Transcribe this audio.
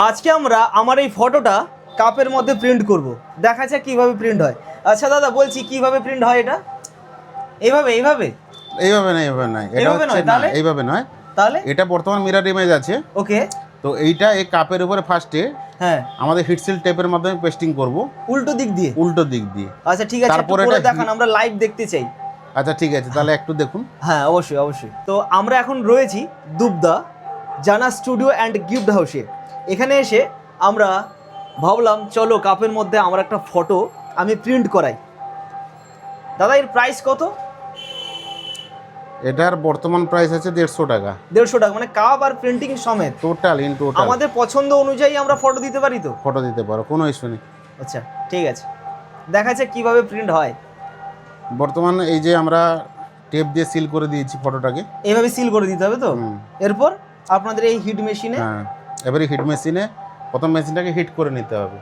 আজকে আমরা আমার এই ফটোটা কাপের মধ্যে প্রিন্ট করব, দেখা যাক কিভাবে প্রিন্ট হয়। আচ্ছা দাদা, বলছি কিভাবে প্রিন্ট হয় এটা? এইভাবে এইভাবে এইভাবে না, এইভাবে নয়, এটা এইভাবে হচ্ছে নয়, না, তাহলে? এইভাবে নয়। তাহলে এটা বর্তমান মিরর ইমেজ আছে, ওকে। তো এইটা এই কাপের উপরে ফার্স্টে হ্যাঁ, আমাদের হিটসিল টেপের মাধ্যমে পেস্টিং করব, উল্টো দিক দিয়ে। উল্টো দিক দিয়ে। আচ্ছা ঠিক আছে, একটু তারপরে করে এটা দেখান, আমরা লাইভ দেখতে চাই। আচ্ছা ঠিক আছে, তাহলে একটু দেখুন। হ্যাঁ অবশ্যই অবশ্যই। তো আমরা এখন রয়েছি দুবদা জানা স্টুডিও অ্যান্ড গিফট হাউসে। এখানে এসে আমরা ভাবলাম চলো কাপের মধ্যে আমার একটা ফটো আমি প্রিন্ট করাই। দাদা এর প্রাইস কত? এটার বর্তমান প্রাইস আছে 150 টাকা। 150 টাকা, মানে কাপ আর প্রিন্টিং সমেত? টোটাল ইন টোটাল আমাদের পছন্দ অনুযায়ী আমরা ফটো দিতে পারি তো? ফটো দিতে পারো, কোনো ইস্যু নেই। আচ্ছা ঠিক আছে, দেখা যাক কিভাবে প্রিন্ট হয়। বর্তমান এই যে আমরা টেপ দিয়ে সিল করে দিয়েছি ফটোটাকে। এইভাবে সিল করে দিতে হবে তো? হুম। এরপর আপনাদের এই হিট মেশিনে? হ্যাঁ, এবারে হিট মেশিনে প্রথম মেশিনটাকে হিট করে নিতে হবে।